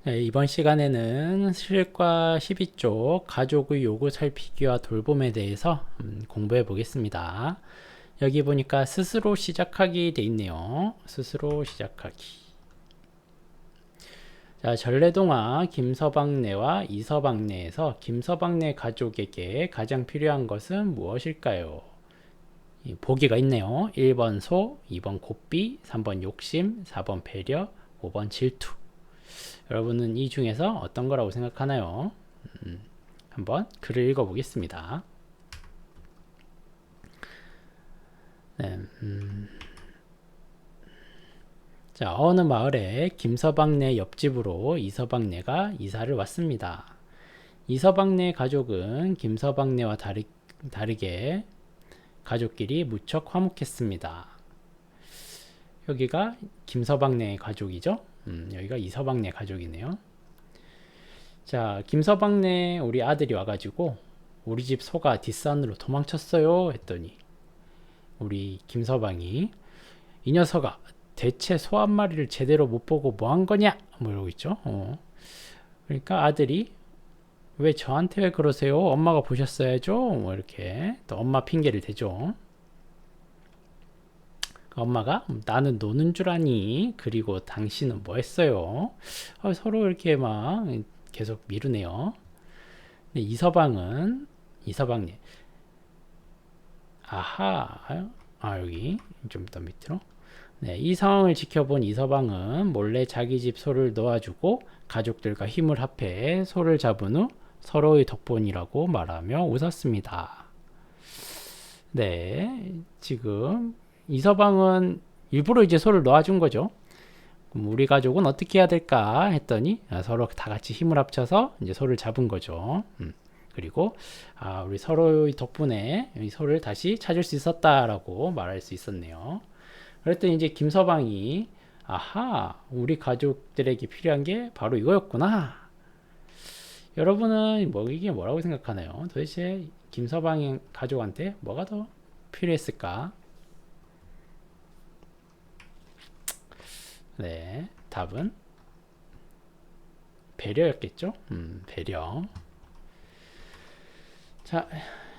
네, 이번 시간에는 실과 12쪽 가족의 요구 살피기와 돌봄에 대해서 공부해 보겠습니다. 여기 보니까 스스로 시작하기 돼 있네요. 스스로 시작하기. 자, 전래동화 김서방네와 이서방네에서 김서방네 가족에게 가장 필요한 것은 무엇일까요? 보기가 있네요. 1번 소, 2번 고삐, 3번 욕심, 4번 배려, 5번 질투. 여러분은 이 중에서 어떤 거라고 생각하나요? 한번 글을 읽어보겠습니다. 네, 자, 어느 마을에 김서방네 옆집으로 이서방네가 이사를 왔습니다. 이서방네 가족은 김서방네와 다르게 가족끼리 무척 화목했습니다. 여기가 김서방네 가족이죠? 여기가 이서방네 가족이네요. 자, 김서방네 우리 아들이 와가지고 우리 집 소가 뒷산으로 도망쳤어요 했더니 우리 김서방이 이 녀석아 대체 소 한 마리를 제대로 못 보고 뭐 한 거냐 뭐 이러고 있죠. 그러니까 아들이 왜 저한테 왜 그러세요? 엄마가 보셨어야죠. 뭐 이렇게 또 엄마 핑계를 대죠. 엄마가 나는 노는 줄 아니 그리고 당신은 뭐 했어요? 서로 이렇게 막 계속 미루네요. 근데 이서방님 아하 여기 좀 더 밑으로 네, 이 상황을 지켜본 이서방은 몰래 자기 집 소를 놓아주고 가족들과 힘을 합해 소를 잡은 후 서로의 덕분이라고 말하며 웃었습니다. 네, 지금 이서방은 일부러 이제 소를 놓아준 거죠. 그럼 우리 가족은 어떻게 해야 될까 했더니 서로 다 같이 힘을 합쳐서 이제 소를 잡은 거죠. 그리고 우리 서로의 덕분에 이 소를 다시 찾을 수 있었다라고 말할 수 있었네요. 그랬더니 이제 김서방이 우리 가족들에게 필요한 게 바로 이거였구나. 여러분은 이게 뭐라고 생각하나요? 도대체 김서방의 가족한테 뭐가 더 필요했을까? 네, 답은 배려였겠죠? 배려. 자,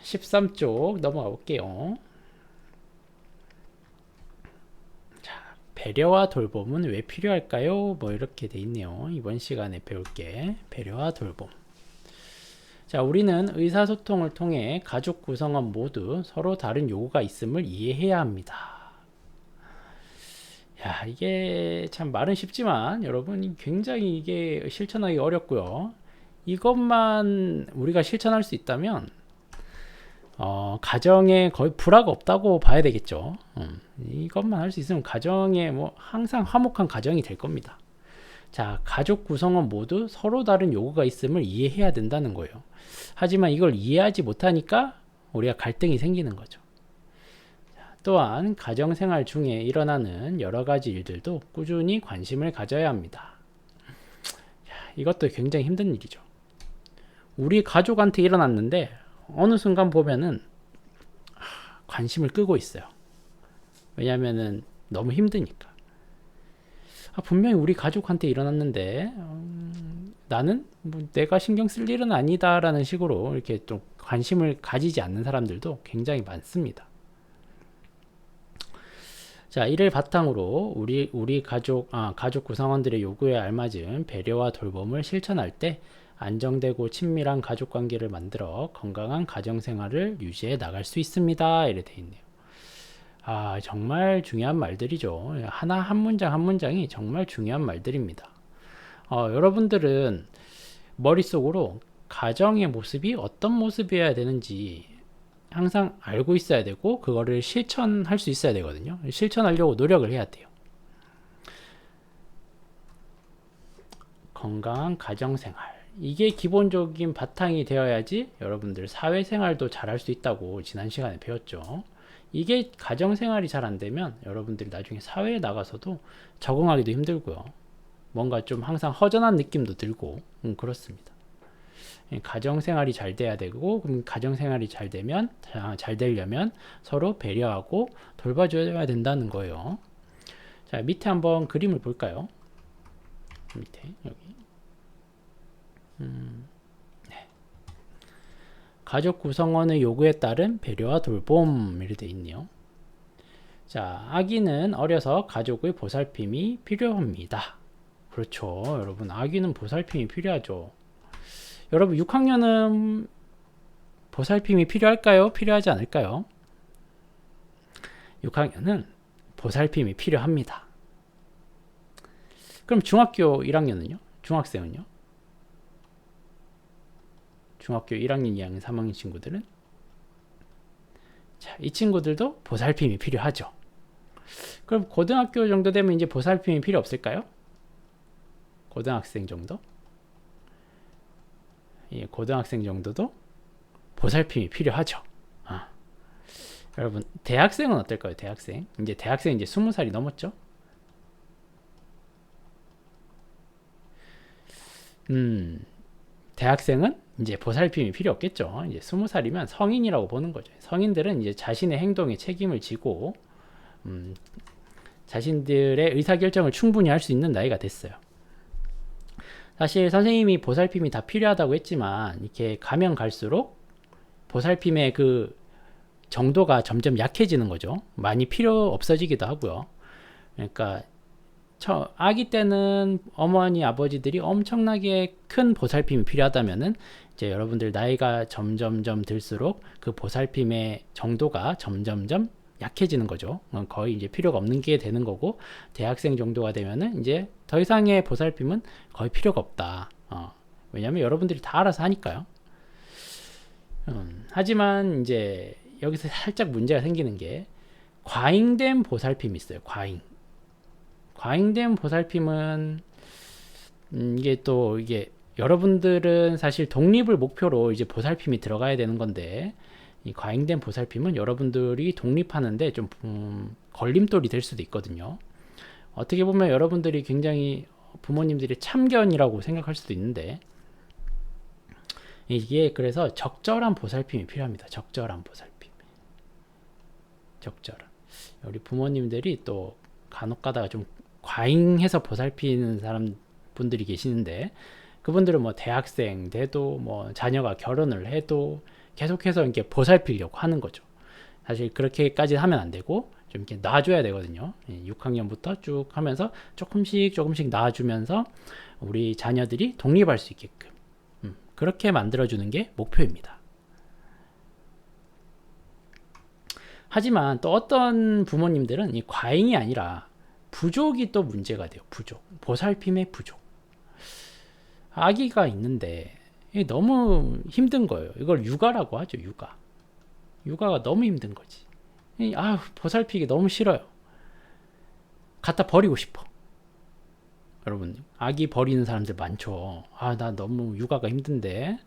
13쪽 넘어가 볼게요. 자, 배려와 돌봄은 왜 필요할까요? 뭐 이렇게 돼 있네요. 이번 시간에 배울 게 배려와 돌봄. 자, 우리는 의사소통을 통해 가족 구성원 모두 서로 다른 요구가 있음을 이해해야 합니다. 야, 이게 참 말은 쉽지만 여러분 굉장히 이게 실천하기 어렵고요. 이것만 우리가 실천할 수 있다면 가정에 거의 불화가 없다고 봐야 되겠죠. 이것만 할 수 있으면 가정에 뭐 항상 화목한 가정이 될 겁니다. 자, 가족 구성원 모두 서로 다른 요구가 있음을 이해해야 된다는 거예요. 하지만 이걸 이해하지 못하니까 우리가 갈등이 생기는 거죠. 또한 가정생활 중에 일어나는 여러 가지 일들도 꾸준히 관심을 가져야 합니다. 이것도 굉장히 힘든 일이죠. 우리 가족한테 일어났는데 어느 순간 보면은 관심을 끄고 있어요. 왜냐하면은 너무 힘드니까. 분명히 우리 가족한테 일어났는데 나는 뭐 내가 신경 쓸 일은 아니다라는 식으로 이렇게 좀 관심을 가지지 않는 사람들도 굉장히 많습니다. 자, 이를 바탕으로 우리 가족 구성원들의 요구에 알맞은 배려와 돌봄을 실천할 때 안정되고 친밀한 가족 관계를 만들어 건강한 가정 생활을 유지해 나갈 수 있습니다. 이렇게 돼 있네요. 정말 중요한 말들이죠. 한 문장 한 문장이 정말 중요한 말들입니다. 여러분들은 머릿속으로 가정의 모습이 어떤 모습이어야 되는지 항상 알고 있어야 되고 그거를 실천할 수 있어야 되거든요. 실천하려고 노력을 해야 돼요. 건강한 가정생활, 이게 기본적인 바탕이 되어야지 여러분들 사회생활도 잘할 수 있다고 지난 시간에 배웠죠. 이게 가정생활이 잘 안되면 여러분들이 나중에 사회에 나가서도 적응하기도 힘들고요. 뭔가 좀 항상 허전한 느낌도 들고 그렇습니다. 가정생활이 잘 돼야 되고, 그럼 가정생활이 잘 되려면 서로 배려하고 돌봐줘야 된다는 거예요. 자, 밑에 한번 그림을 볼까요? 밑에 여기 가족 구성원의 요구에 따른 배려와 돌봄 이렇게 돼 있네요. 자, 아기는 어려서 가족의 보살핌이 필요합니다. 그렇죠. 여러분, 아기는 보살핌이 필요하죠. 여러분, 6학년은 보살핌이 필요할까요? 필요하지 않을까요? 6학년은 보살핌이 필요합니다. 그럼 중학교 1학년은요? 중학생은요? 중학교 1학년, 2학년, 3학년 친구들은? 자, 이 친구들도 보살핌이 필요하죠. 그럼 고등학교 정도 되면 이제 보살핌이 필요 없을까요? 고등학생 정도? 예, 고등학생 정도도 보살핌이 필요하죠. 아. 여러분, 대학생은 어떨까요? 대학생. 이제 20살이 넘었죠? 대학생은 이제 보살핌이 필요 없겠죠. 이제 20살이면 성인이라고 보는 거죠. 성인들은 이제 자신의 행동에 책임을 지고, 자신들의 의사결정을 충분히 할 수 있는 나이가 됐어요. 사실 선생님이 보살핌이 다 필요하다고 했지만, 이렇게 가면 갈수록 보살핌의 그 정도가 점점 약해지는 거죠. 많이 필요 없어지기도 하고요. 그러니까 아기 때는 어머니 아버지들이 엄청나게 큰 보살핌이 필요하다면은 이제 여러분들 나이가 점점점 들수록 그 보살핌의 정도가 점점점 약해지는 거죠. 거의 이제 필요가 없는 게 되는 거고, 대학생 정도가 되면은 이제 더 이상의 보살핌은 거의 필요가 없다. 왜냐면 여러분들이 다 알아서 하니까요. 하지만 이제 여기서 살짝 문제가 생기는 게, 과잉된 보살핌이 있어요. 과잉된 보살핌은 이게 여러분들은 사실 독립을 목표로 이제 보살핌이 들어가야 되는 건데, 이 과잉된 보살핌은 여러분들이 독립하는데 좀 걸림돌이 될 수도 있거든요. 어떻게 보면 여러분들이 굉장히 부모님들이 참견이라고 생각할 수도 있는데, 이게 그래서 적절한 보살핌이 필요합니다. 적절한 보살핌. 우리 부모님들이 또 간혹 가다가 좀 과잉해서 보살피는 분들이 계시는데, 그분들은 뭐 대학생 돼도 뭐 자녀가 결혼을 해도 계속해서 이렇게 보살피려고 하는 거죠. 사실 그렇게까지 하면 안 되고 좀 이렇게 놔줘야 되거든요. 6학년부터 쭉 하면서 조금씩 놔주면서 우리 자녀들이 독립할 수 있게끔 그렇게 만들어주는 게 목표입니다. 하지만 또 어떤 부모님들은 이 과잉이 아니라 부족이 또 문제가 돼요. 보살핌의 부족. 아기가 있는데 너무 힘든 거예요. 이걸 육아라고 하죠. 육아가 너무 힘든 거지. 보살피기 너무 싫어요. 갖다 버리고 싶어. 여러분, 아기 버리는 사람들 많죠. 나 너무 육아가 힘든데,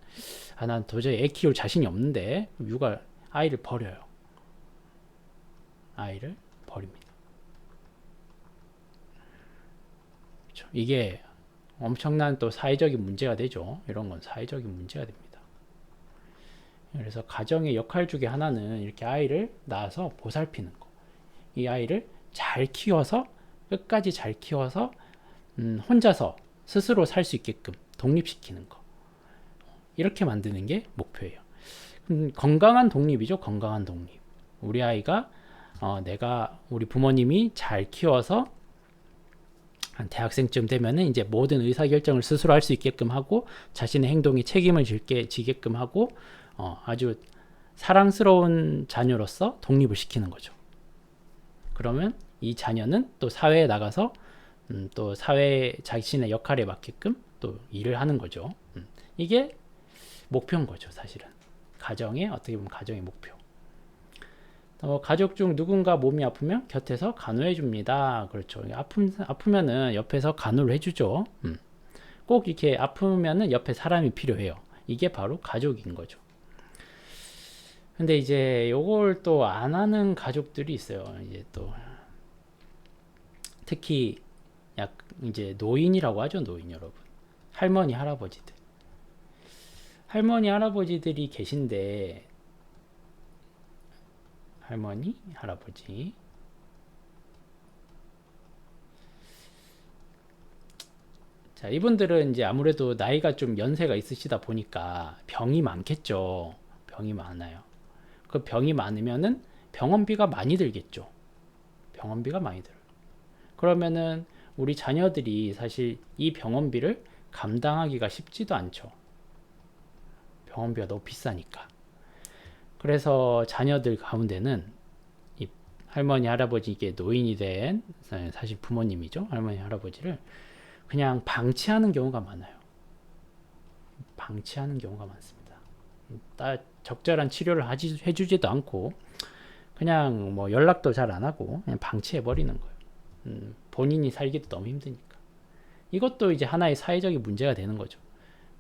난 도저히 애 키울 자신이 없는데, 아이를 버려요. 아이를 버립니다. 그렇죠. 이게 엄청난 또 사회적인 문제가 되죠. 이런 건 사회적인 문제가 됩니다. 그래서 가정의 역할 중에 하나는 이렇게 아이를 낳아서 보살피는 거. 이 아이를 잘 키워서, 끝까지 잘 키워서 혼자서 스스로 살 수 있게끔 독립시키는 거. 이렇게 만드는 게 목표예요. 건강한 독립이죠. 건강한 독립. 우리 아이가 우리 부모님이 잘 키워서 한 대학생쯤 되면은 이제 모든 의사결정을 스스로 할 수 있게끔 하고, 자신의 행동에 책임을 지게끔 하고, 아주 사랑스러운 자녀로서 독립을 시키는 거죠. 그러면 이 자녀는 또 사회에 나가서 또 사회에 자신의 역할에 맞게끔 또 일을 하는 거죠. 이게 목표인 거죠. 사실은 어떻게 보면 가정의 목표. 가족 중 누군가 몸이 아프면 곁에서 간호해 줍니다. 그렇죠. 아프면은 옆에서 간호를 해주죠. 꼭 이렇게 아프면은 옆에 사람이 필요해요. 이게 바로 가족인 거죠. 근데 이제 요걸 또 안 하는 가족들이 있어요. 이제 또 특히 이제 노인이라고 하죠. 노인 여러분. 할머니, 할아버지들이 계신데, 할머니, 할아버지. 자, 이분들은 이제 아무래도 나이가 좀 연세가 있으시다 보니까 병이 많겠죠. 병이 많아요. 그 병이 많으면은 병원비가 많이 들겠죠. 병원비가 많이 들어요. 그러면은 우리 자녀들이 사실 이 병원비를 감당하기가 쉽지도 않죠. 병원비가 너무 비싸니까. 그래서 자녀들 가운데는 이 할머니 할아버지께 노인이 된 사실 부모님이죠. 할머니 할아버지를 그냥 방치하는 경우가 많아요. 방치하는 경우가 많습니다. 적절한 치료를 해주지도 않고 그냥 뭐 연락도 잘 안 하고 그냥 방치해 버리는 거예요. 본인이 살기도 너무 힘드니까. 이것도 이제 하나의 사회적인 문제가 되는 거죠.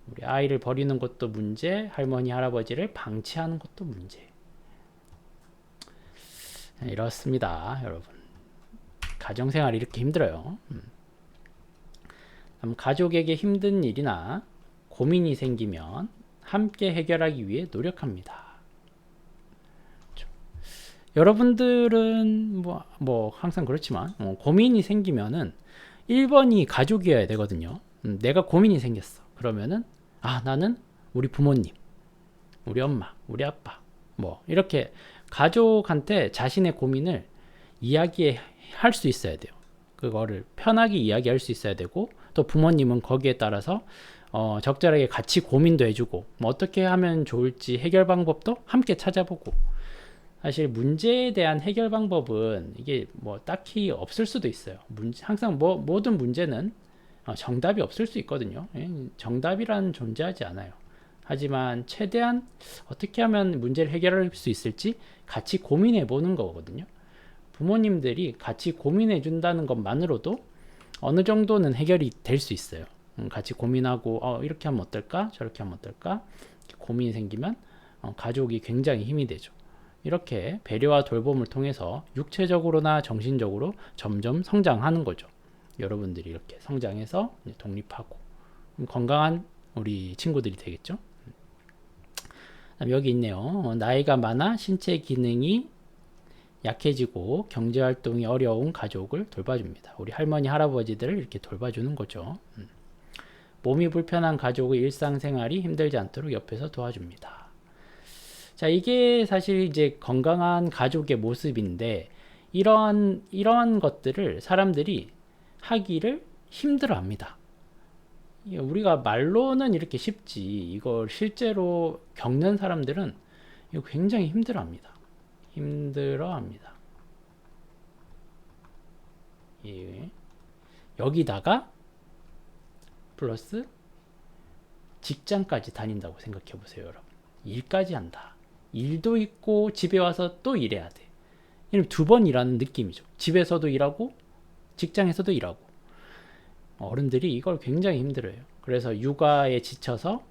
우리 아이를 버리는 것도 문제, 할머니 할아버지를 방치하는 것도 문제. 이렇습니다, 여러분. 가정생활이 이렇게 힘들어요. 가족에게 힘든 일이나 고민이 생기면 함께 해결하기 위해 노력합니다. 여러분들은 뭐 항상 그렇지만 고민이 생기면은 1번이 가족이어야 되거든요. 내가 고민이 생겼어. 그러면은 나는 우리 부모님, 우리 엄마, 우리 아빠 뭐 이렇게 가족한테 자신의 고민을 이야기할 수 있어야 돼요. 그거를 편하게 이야기할 수 있어야 되고 또 부모님은 거기에 따라서 적절하게 같이 고민도 해주고 뭐 어떻게 하면 좋을지 해결 방법도 함께 찾아보고 사실 문제에 대한 해결 방법은 이게 뭐 딱히 없을 수도 있어요. 항상 모든 문제는 정답이 없을 수 있거든요. 정답이란 존재하지 않아요. 하지만 최대한 어떻게 하면 문제를 해결할 수 있을지 같이 고민해 보는 거거든요. 부모님들이 같이 고민해 준다는 것만으로도 어느 정도는 해결이 될 수 있어요. 같이 고민하고 이렇게 하면 어떨까? 저렇게 하면 어떨까? 고민이 생기면 가족이 굉장히 힘이 되죠. 이렇게 배려와 돌봄을 통해서 육체적으로나 정신적으로 점점 성장하는 거죠. 여러분들이 이렇게 성장해서 독립하고 건강한 우리 친구들이 되겠죠. 여기 있네요. 나이가 많아 신체 기능이 약해지고 경제활동이 어려운 가족을 돌봐줍니다. 우리 할머니 할아버지들을 이렇게 돌봐주는 거죠. 몸이 불편한 가족의 일상생활이 힘들지 않도록 옆에서 도와줍니다. 자, 이게 사실 이제 건강한 가족의 모습인데 이러한 것들을 사람들이 하기를 힘들어합니다. 우리가 말로는 이렇게 쉽지 이걸 실제로 겪는 사람들은 이거 굉장히 힘들어합니다. 여기다가 플러스 직장까지 다닌다고 생각해 보세요, 여러분. 일까지 한다. 일도 있고 집에 와서 또 일해야 돼. 이러면 2번 일하는 느낌이죠. 집에서도 일하고 직장에서도 일하고. 어른들이 이걸 굉장히 힘들어요. 그래서 육아에 지쳐서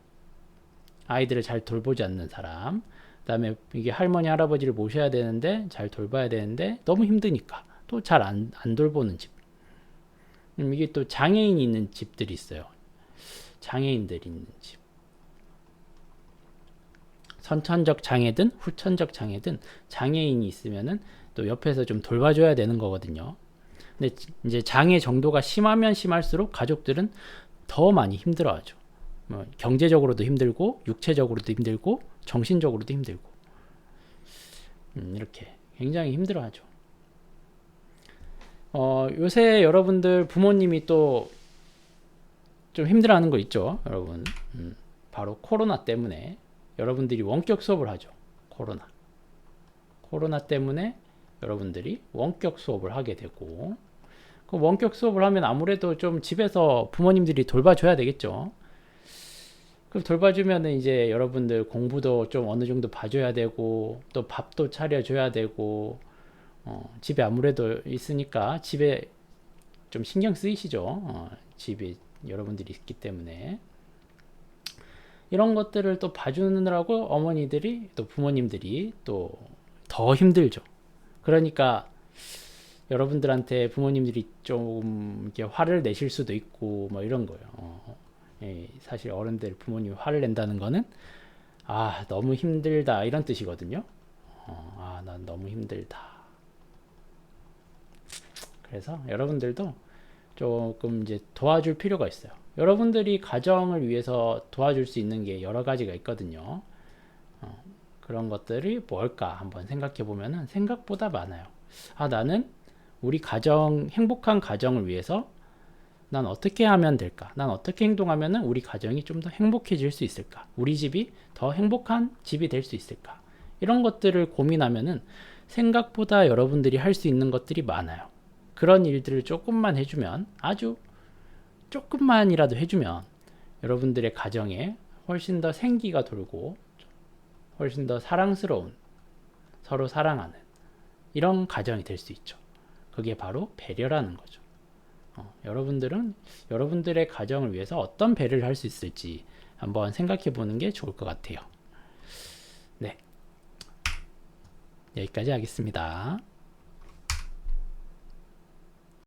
아이들을 잘 돌보지 않는 사람, 그다음에 이게 할머니 할아버지를 모셔야 되는데 잘 돌봐야 되는데 너무 힘드니까 또 잘 안 돌보는 집. 이게 또 장애인이 있는 집들이 있어요. 장애인들이 있는 집. 선천적 장애든 후천적 장애든 장애인이 있으면은 또 옆에서 좀 돌봐줘야 되는 거거든요. 근데 이제 장애 정도가 심하면 심할수록 가족들은 더 많이 힘들어하죠. 경제적으로도 힘들고 육체적으로도 힘들고 정신적으로도 힘들고 이렇게 굉장히 힘들어하죠. 요새 여러분들 부모님이 또 좀 힘들어하는 거 있죠, 여러분. 바로 코로나 때문에 여러분들이 원격 수업을 하죠. 코로나 때문에 여러분들이 원격 수업을 하게 되고 그 원격 수업을 하면 아무래도 좀 집에서 부모님들이 돌봐줘야 되겠죠. 그럼 돌봐주면 이제 여러분들 공부도 좀 어느 정도 봐줘야 되고 또 밥도 차려줘야 되고 집에 아무래도 있으니까 집에 좀 신경 쓰이시죠. 집에 여러분들이 있기 때문에 이런 것들을 또 봐주느라고 어머니들이 또 부모님들이 또 더 힘들죠. 그러니까 여러분들한테 부모님들이 좀 이렇게 화를 내실 수도 있고 뭐 이런 거예요. 사실 어른들 부모님 화를 낸다는 거는 너무 힘들다 이런 뜻이거든요. 난 너무 힘들다. 그래서 여러분들도 조금 이제 도와줄 필요가 있어요. 여러분들이 가정을 위해서 도와줄 수 있는 게 여러 가지가 있거든요. 그런 것들이 뭘까 한번 생각해 보면은 생각보다 많아요. 아, 나는 우리 가정, 행복한 가정을 위해서 난 어떻게 하면 될까? 난 어떻게 행동하면은 우리 가정이 좀 더 행복해질 수 있을까? 우리 집이 더 행복한 집이 될 수 있을까? 이런 것들을 고민하면은 생각보다 여러분들이 할 수 있는 것들이 많아요. 그런 일들을 조금만 해주면, 아주 조금만이라도 해주면 여러분들의 가정에 훨씬 더 생기가 돌고 훨씬 더 사랑스러운, 서로 사랑하는 이런 가정이 될 수 있죠. 그게 바로 배려라는 거죠. 여러분들은 여러분들의 가정을 위해서 어떤 배려를 할 수 있을지 한번 생각해 보는 게 좋을 것 같아요. 네, 여기까지 하겠습니다.